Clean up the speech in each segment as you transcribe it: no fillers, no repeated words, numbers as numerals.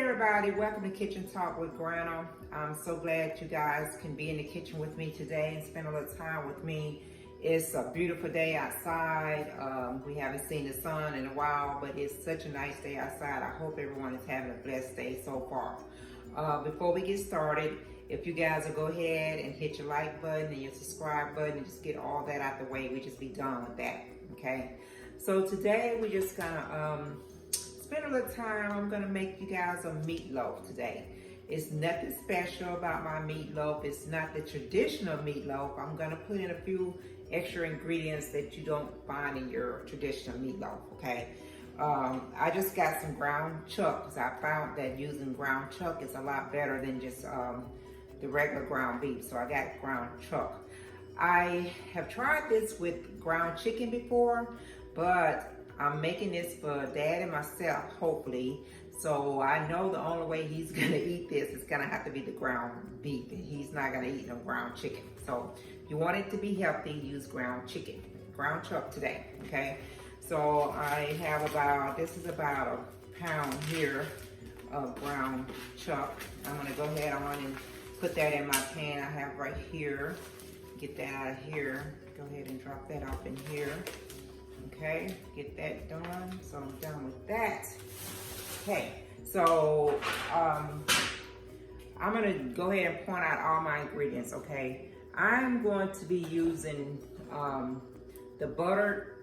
everybody, welcome to Kitchen Talk with Granna. I'm so glad you guys can be in the kitchen with me today and spend a little time with me. It's a beautiful day outside. We haven't seen the sun in a while, but it's such a nice day outside. I hope everyone is having a blessed day so far. Before we get started, if you guys will go ahead and hit your like button and your subscribe button and just get all that out the way, we just be done with that, okay? So today we're just gonna spend a little time. I'm gonna make you guys a meatloaf today. It's nothing special about my meatloaf. It's not the traditional meatloaf. I'm gonna put in a few extra ingredients that you don't find in your traditional meatloaf, okay? I just got some ground chuck because I found that using ground chuck is a lot better than just the regular ground beef. So I got ground chuck. I have tried this with ground chicken before, but I'm making this for Dad and myself, hopefully. So I know the only way he's gonna eat this is gonna have to be the ground beef, and he's not gonna eat no ground chicken. So if you want it to be healthy, use ground chicken, ground chuck today, okay? So I have this is about a pound here of ground chuck. I'm gonna go ahead on and put that in my pan I have right here. Get that out of here. Go ahead and drop that off in here. Okay, get that done. So I'm done with that. Okay, so I'm gonna go ahead and point out all my ingredients, okay? I'm going to be using the buttered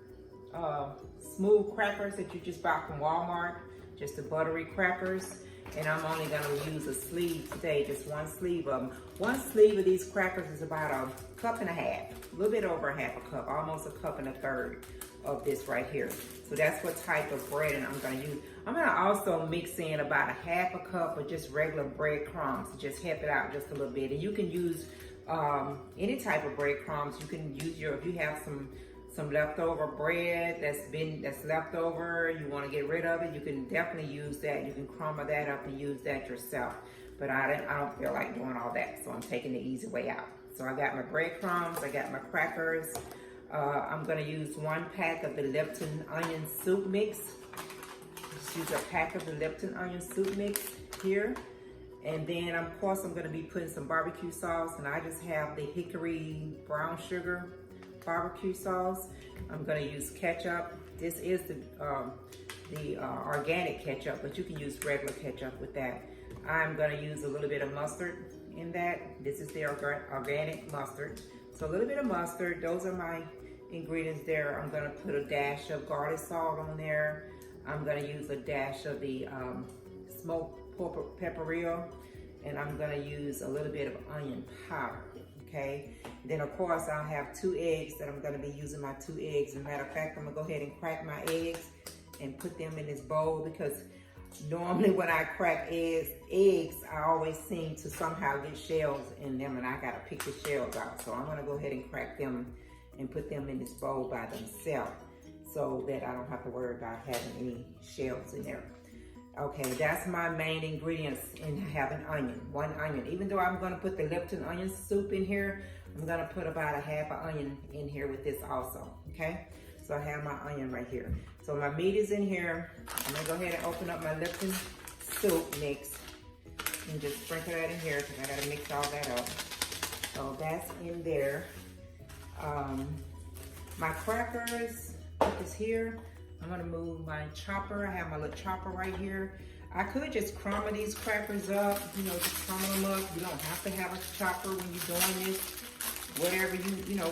smooth crackers that you just bought from Walmart, just the buttery crackers. And I'm only gonna use a sleeve today, just one sleeve of them. One sleeve of these crackers is about a cup and a half, a little bit over half a cup, almost a cup and a third of this right here. So that's what type of bread I'm gonna use. I'm gonna also mix in about a half a cup of just regular breadcrumbs to just help it out just a little bit. And you can use any type of breadcrumbs. You can use if you have some leftover bread that's left over, you want to get rid of it, you can definitely use that. You can crumble that up and use that yourself. But I don't feel like doing all that, so I'm taking the easy way out. So I got my breadcrumbs, I got my crackers. I'm gonna use 1 pack of the Lipton onion soup mix. Just use a pack of the Lipton onion soup mix here. And then of course I'm gonna be putting some barbecue sauce, and I just have the hickory brown sugar barbecue sauce. I'm gonna use ketchup. This is the organic ketchup, but you can use regular ketchup with that. I'm gonna use a little bit of mustard in that. This is the organic mustard. So a little bit of mustard. Those are my ingredients there. I'm gonna put a dash of garlic salt on there. I'm gonna use a dash of the smoked peppercorn, and I'm gonna use a little bit of onion powder. Okay, then of course I'll have 2 eggs that I'm gonna be using, my 2 eggs. As a matter of fact, I'm gonna go ahead and crack my eggs and put them in this bowl, because normally when I crack eggs, I always seem to somehow get shells in them, and I gotta pick the shells out. So I'm gonna go ahead and crack them and put them in this bowl by themselves, so that I don't have to worry about having any shells in there. Okay, that's my main ingredients in having onion, 1 onion. Even though I'm gonna put the Lipton onion soup in here, I'm gonna put about a half an onion in here with this also, okay? So I have my onion right here. So my meat is in here. I'm gonna go ahead and open up my Lipton soup mix and just sprinkle that in here, because I gotta mix all that up. So that's in there. My crackers is here. I'm gonna move my chopper. I have my little chopper right here. I could just crumble these crackers up, just crumble them up. You don't have to have a chopper when you're doing this. Whatever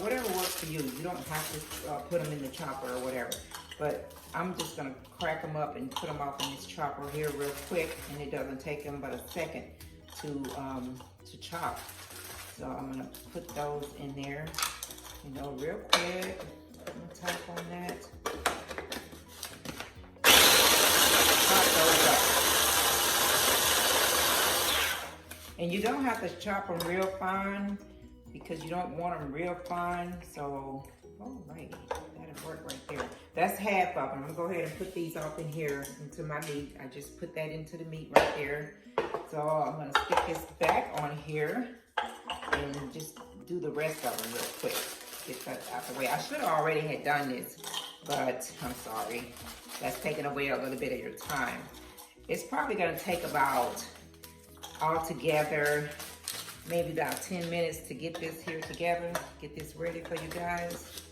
whatever works for you. You don't have to put them in the chopper or whatever. But I'm just gonna crack them up and put them off in this chopper here real quick, and it doesn't take them but a second to chop. So I'm gonna put those in there, real quick. Put my top on that. And you don't have to chop them real fine, because you don't want them real fine. So, all right, that'll work right there. That's half of them. I'm gonna go ahead and put these off in here into my meat. I just put that into the meat right there. So I'm gonna stick this back on here and just do the rest of them real quick. Get that out the way. I should have already had done this, but I'm sorry. That's taking away a little bit of your time. It's probably gonna take about, altogether, maybe about 10 minutes to get this here together, get this ready for you guys.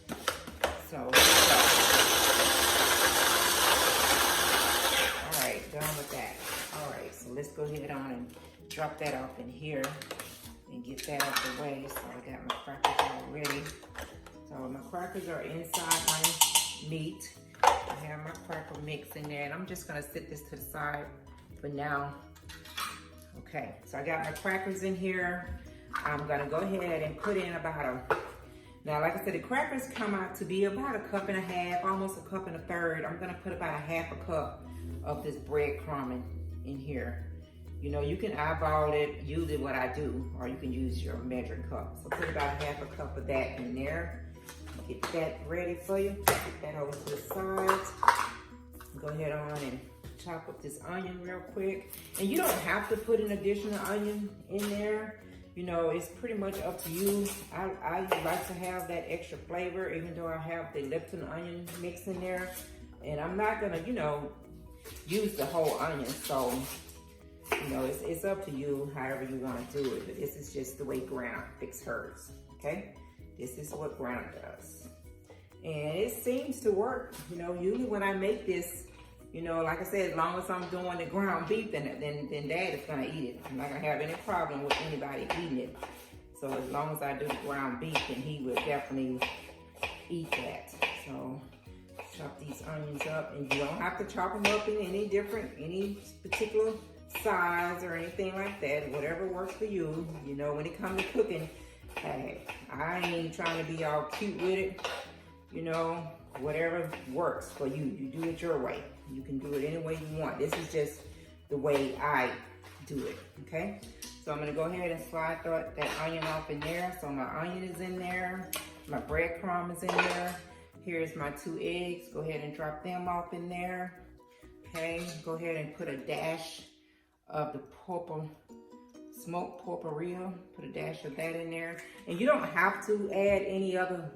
So, all right, done with that. All right, so let's go ahead on and drop that off in here and get that out the way. So I got my crackers all ready. So my crackers are inside my meat. I have my cracker mix in there, and I'm just gonna sit this to the side for now. Okay, so I got my crackers in here. I'm gonna go ahead and put in about now like I said, the crackers come out to be about a cup and a half, almost a cup and a third. I'm gonna put about a half a cup of this breadcrumb in here. You know, you can eyeball it, usually what I do, or you can use your measuring cup. So put about a half a cup of that in there. Get that ready for you. Get that over to the sides. Go ahead on and chop up this onion real quick. And you don't have to put an additional onion in there. You know, it's pretty much up to you. I like to have that extra flavor, even though I have the Lipton onion mix in there. And I'm not gonna, you know, use the whole onion. So, you know, it's up to you, however you wanna do it. But this is just the way Granna fix hers, okay? This is what Granna does. And it seems to work. You know, usually when I make this, you know, like I said, as long as I'm doing the ground beef, then Dad is gonna eat it. I'm not gonna have any problem with anybody eating it. So as long as I do the ground beef, then he will definitely eat that. So chop these onions up, and you don't have to chop them up in any particular size or anything like that. Whatever works for you. You know, when it comes to cooking, hey, I ain't trying to be all cute with it. You know, whatever works for you. You do it your way. You can do it any way you want. This is just the way I do it, okay? So I'm gonna go ahead and slide that onion off in there. So my onion is in there. My breadcrumb is in there. Here's my 2 eggs. Go ahead and drop them off in there. Okay, go ahead and put a dash of the smoked porporilla. Put a dash of that in there. And you don't have to add any other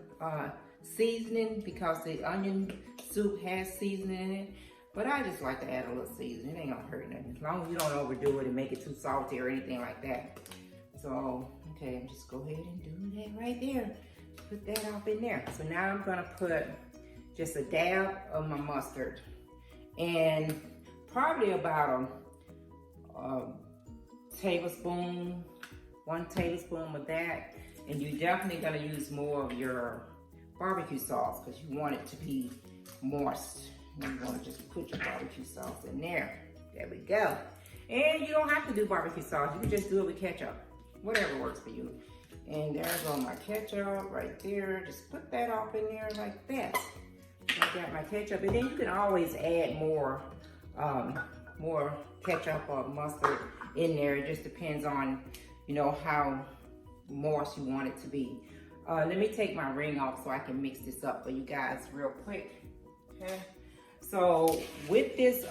seasoning because the onion soup has seasoning in it. But I just like to add a little seasoning. It ain't gonna hurt nothing. As long as you don't overdo it and make it too salty or anything like that. So, okay, just go ahead and do that right there. Put that off in there. So now I'm gonna put just a dab of my mustard. And probably about a tablespoon, 1 tablespoon of that. And you're definitely gonna use more of your barbecue sauce because you want it to be moist. You're gonna just put your barbecue sauce in there. There we go. And you don't have to do barbecue sauce. You can just do it with ketchup. Whatever works for you. And there goes my ketchup right there. Just put that off in there like that. I got my ketchup. And then you can always add more ketchup or mustard in there. It just depends on, you know, how moist you want it to be. Let me take my ring off so I can mix this up for you guys real quick. Okay. So with this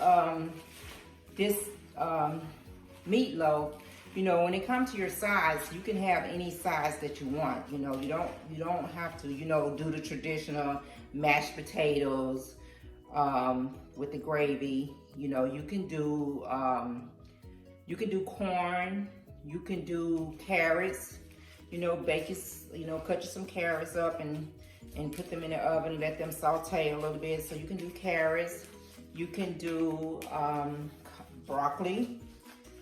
meatloaf, you know, when it comes to your size, you can have any size that you want. You know, you don't have to, you know, do the traditional mashed potatoes with the gravy. You know, you can do corn, you can do carrots. You know, bake it, you know, cut you some carrots up and put them in the oven, let them saute a little bit. So you can do carrots, you can do broccoli,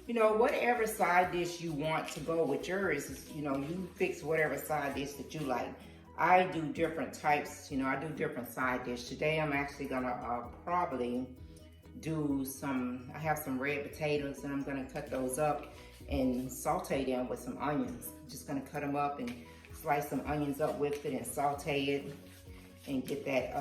you know, whatever side dish you want to go with yours. You know, you fix whatever side dish that you like. I do different types, you know, I do different side dish. Today I'm actually gonna probably do I have some red potatoes, and I'm gonna cut those up and saute them with some onions. I'm just gonna cut them up and slice some onions up with it and saute it and get that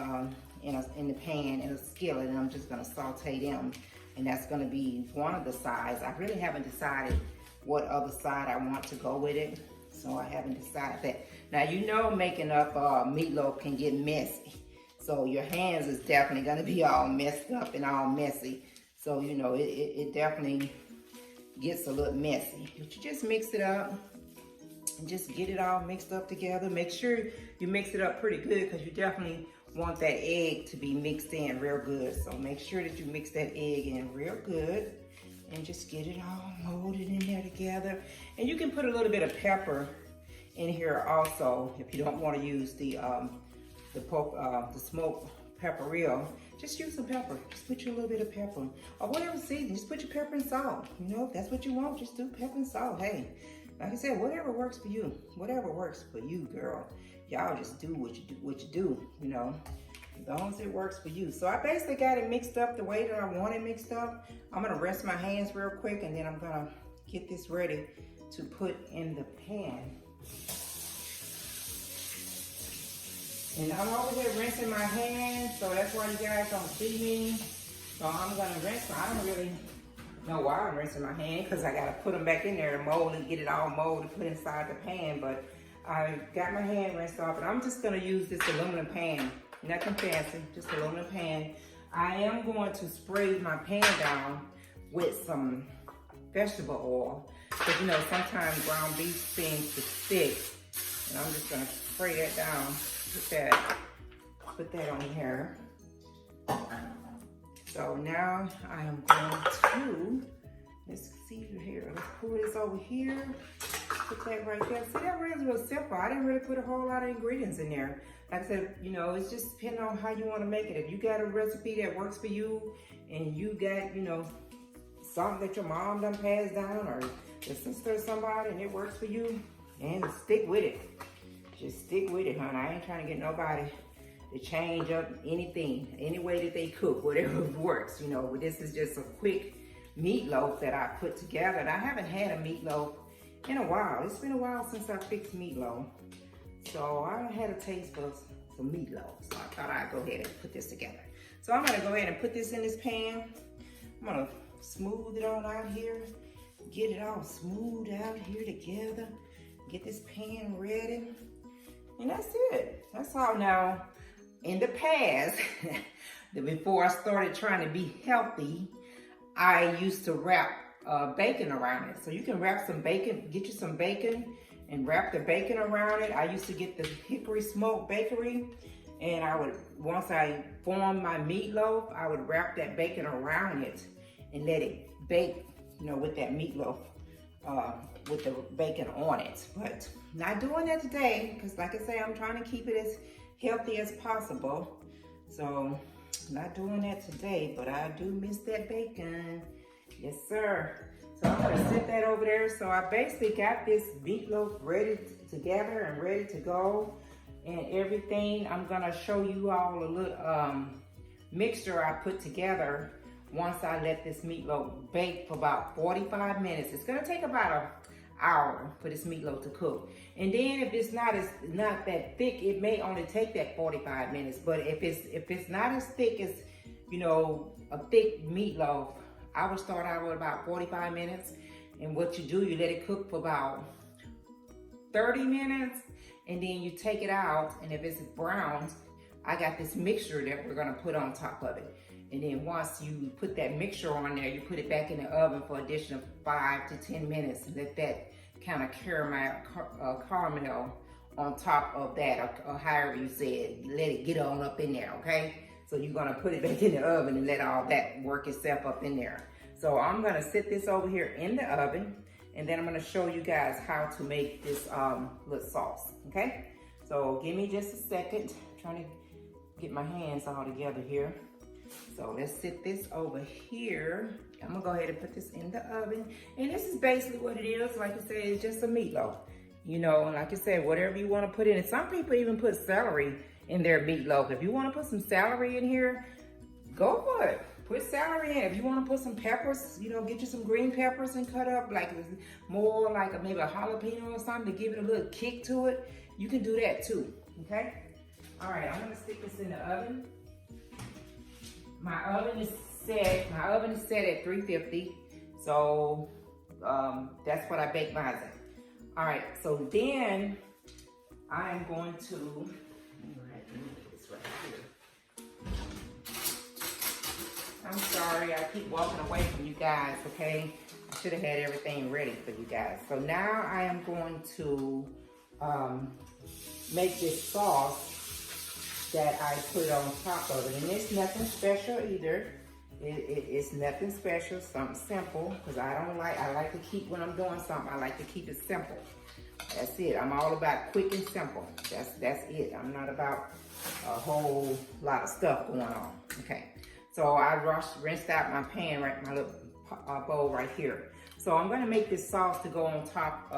in the pan, in a skillet, and I'm just gonna saute them. And that's gonna be one of the sides. I really haven't decided what other side I want to go with it, so I haven't decided that. Now, you know, making up meatloaf can get messy. So your hands is definitely gonna be all messed up and all messy. So, you know, it definitely gets a little messy. But you just mix it up and just get it all mixed up together. Make sure you mix it up pretty good because you definitely want that egg to be mixed in real good. So make sure that you mix that egg in real good and just get it all molded in there together. And you can put a little bit of pepper in here also if you don't want to use the smoked pepperell. Just use some pepper. Just put you a little bit of pepper or whatever season. Just put your pepper and salt. You know, if that's what you want, just do pepper and salt. Hey, like I said, whatever works for you. Whatever works for you, girl. Y'all just do what you do, you know, as long as it works for you. So I basically got it mixed up the way that I want it mixed up. I'm gonna rest my hands real quick and then I'm gonna get this ready to put in the pan. And I'm over here rinsing my hands, so that's why you guys don't see me. So I'm gonna rinse. I don't really know why I'm rinsing my hands because I gotta put them back in there to mold and get it all molded, put inside the pan. But I got my hand rinsed off, and I'm just gonna use this aluminum pan. Nothing fancy, just aluminum pan. I am going to spray my pan down with some vegetable oil because you know sometimes ground beef seems to stick, and I'm just gonna spray that down. Put that on here. So now I am going to, let's see here, let's pull this over here, put that right there. See, that really real simple. I didn't really put a whole lot of ingredients in there. Like I said, you know, it's just depending on how you want to make it. If you got a recipe that works for you and you got, you know, something that your mom done passed down or your sister or somebody and it works for you, and stick with it. Just stick with it, honey. I ain't trying to get nobody to change up anything, any way that they cook, whatever works, you know. But this is just a quick meatloaf that I put together. And I haven't had a meatloaf in a while. It's been a while since I fixed meatloaf. So I had a taste for some meatloaf. So I thought I'd go ahead and put this together. So I'm gonna go ahead and put this in this pan. I'm gonna smooth it on out here. Get it all smooth out here together. Get this pan ready. And that's it. That's all. Now, in the past, before I started trying to be healthy, I used to wrap bacon around it. So you can wrap some bacon, get you some bacon and wrap the bacon around it. I used to get the hickory smoked bakery, and I would, once I formed my meatloaf, I would wrap that bacon around it and let it bake, you know, with that meatloaf, with the bacon on it. But not doing that today, because like I say, I'm trying to keep it as healthy as possible. So not doing that today, but I do miss that bacon. Yes, sir. So I'm gonna set that over there. So I basically got this meatloaf ready together and ready to go and everything. I'm gonna show you all a little mixture I put together once I let this meatloaf bake for about 45 minutes. It's gonna take about an hour for this meatloaf to cook. And then if it's not that thick, it may only take that 45 minutes. But if it's not as thick as, you know, a thick meatloaf, I would start out with about 45 minutes. And what you do, you let it cook for about 30 minutes, and then you take it out. And if it's browned, I got this mixture that we're gonna put on top of it. And then once you put that mixture on there, you put it back in the oven for an additional 5 to 10 minutes and let that kind of caramel on top of that, or however you say it. Let it get on up in there, okay? So you're gonna put it back in the oven and let all that work itself up in there. So I'm gonna sit this over here in the oven, and then I'm gonna show you guys how to make this little sauce, okay? So give me just a second. I'm trying to get my hands all together here. So let's sit this over here. I'm gonna go ahead and put this in the oven. And this is basically what it is. Like I said, it's just a meatloaf. You know, and like I said, whatever you wanna put in it. Some people even put celery in their meatloaf. If you wanna put some celery in here, go for it. Put celery in. If you wanna put some peppers, you know, get you some green peppers and cut up like more like maybe a jalapeno or something to give it a little kick to it. You can do that too, okay? All right, I'm gonna stick this in the oven. My oven is set at 350. So that's what I bake mine at. All right, so then I am going to, let me put this right here. I'm sorry, I keep walking away from you guys, okay? I should have had everything ready for you guys. So now I am going to make this sauce that I put on top of it. And it's nothing special either. It's nothing special, something simple, because I like to keep, when I'm doing something, I like to keep it simple. That's it. I'm all about quick and simple. That's it. I'm not about a whole lot of stuff going on. Okay. So I rinsed out my pan, right, my little bowl right here. So I'm going to make this sauce to go on top,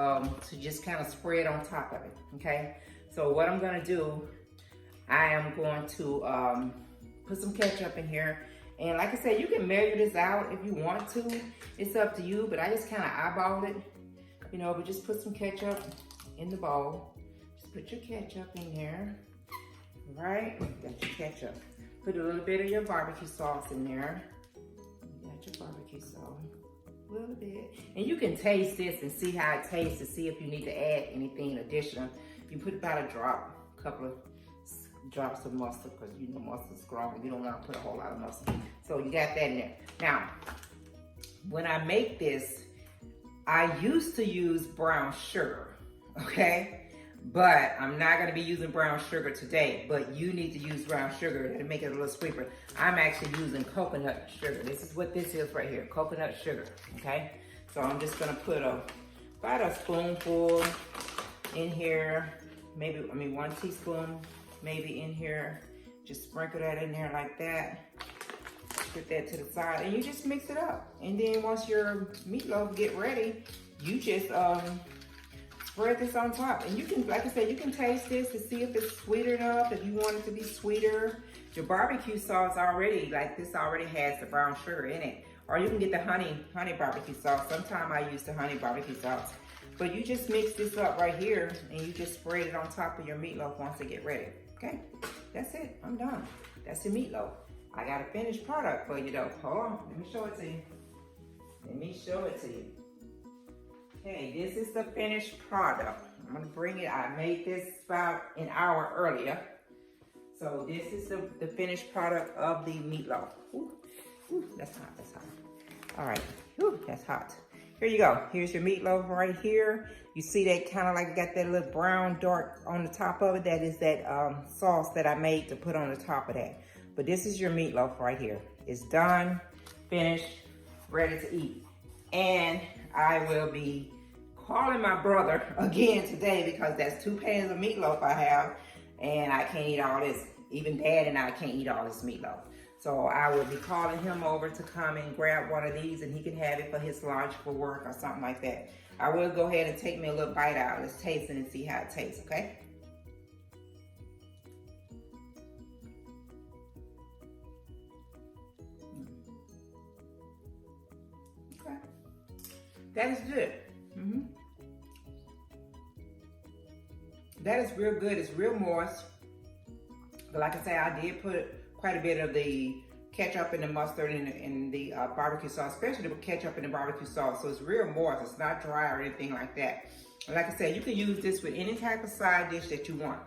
to just kind of spread on top of it. Okay. So what I'm going to do, I am going to put some ketchup in here. And like I said, you can measure this out if you want to. It's up to you, but I just kind of eyeballed it, you know, but just put some ketchup in the bowl. Just put your ketchup in there, right? Got your ketchup. Put a little bit of your barbecue sauce in there. You got your barbecue sauce, a little bit. And you can taste this and see how it tastes to see if you need to add anything additional. You put about a drop, a couple of drops of mustard, because you know mustard's strong. You don't want to put a whole lot of mustard. So you got that in there. Now, when I make this, I used to use brown sugar, okay? But I'm not going to be using brown sugar today, but you need to use brown sugar to make it a little sweeter. I'm actually using coconut sugar. This is what this is right here, coconut sugar, okay? So I'm just going to put about a spoonful in here, maybe, 1 teaspoon maybe in here. Just sprinkle that in there like that. Put that to the side, and you just mix it up. And then once your meatloaf get ready, you just spread this on top. And you can, like I said, you can taste this to see if it's sweet enough, if you want it to be sweeter. Your barbecue sauce already, like this already has the brown sugar in it. Or you can get the honey barbecue sauce. Sometimes I use the honey barbecue sauce. But you just mix this up right here, and you just spread it on top of your meatloaf once it get ready. Okay, that's it, I'm done. That's the meatloaf. I got a finished product for you though. Hold on, let me show it to you. Let me show it to you. Okay, this is the finished product. I'm gonna bring it, I made this about an hour earlier. So this is the finished product of the meatloaf. Ooh, ooh, that's hot, that's hot. All right, ooh, that's hot. Here you go, here's your meatloaf right here. You see that kind of like got that little brown dark on the top of it. That is that sauce that I made to put on the top of that. But this is your meatloaf right here. It's done, finished, ready to eat. And I will be calling my brother again today because that's 2 pans of meatloaf I have, and I can't eat all this. Even Dad and I can't eat all this meatloaf. So I will be calling him over to come and grab one of these, and he can have it for his lunch for work or something like that. I will go ahead and take me a little bite out. Let's taste it and see how it tastes, okay? Okay. That is good. That is real good. It's real moist. But like I say, I did put quite a bit of the ketchup and the mustard and the barbecue sauce, especially the ketchup and the barbecue sauce. So it's real moist. It's not dry or anything like that. And like I said, you can use this with any type of side dish that you want.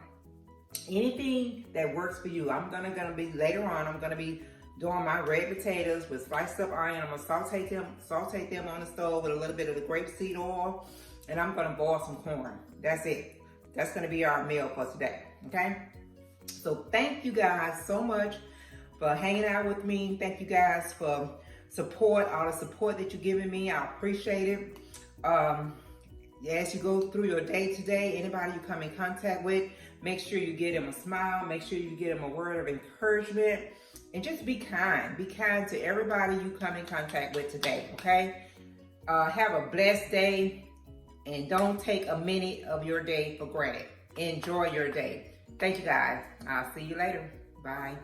Anything that works for you. I'm gonna be later on. I'm gonna be doing my red potatoes with sliced up onion. I'm gonna saute them on the stove with a little bit of the grapeseed oil, and I'm gonna boil some corn. That's it. That's gonna be our meal for today. Okay. So thank you guys so much for hanging out with me. Thank you guys for support, all the support that you're giving me. I appreciate it. As you go through your day today, anybody you come in contact with, make sure you give them a smile. Make sure you give them a word of encouragement. And just be kind. Be kind to everybody you come in contact with today, okay? Have a blessed day, and don't take a minute of your day for granted. Enjoy your day. Thank you guys. I'll see you later. Bye.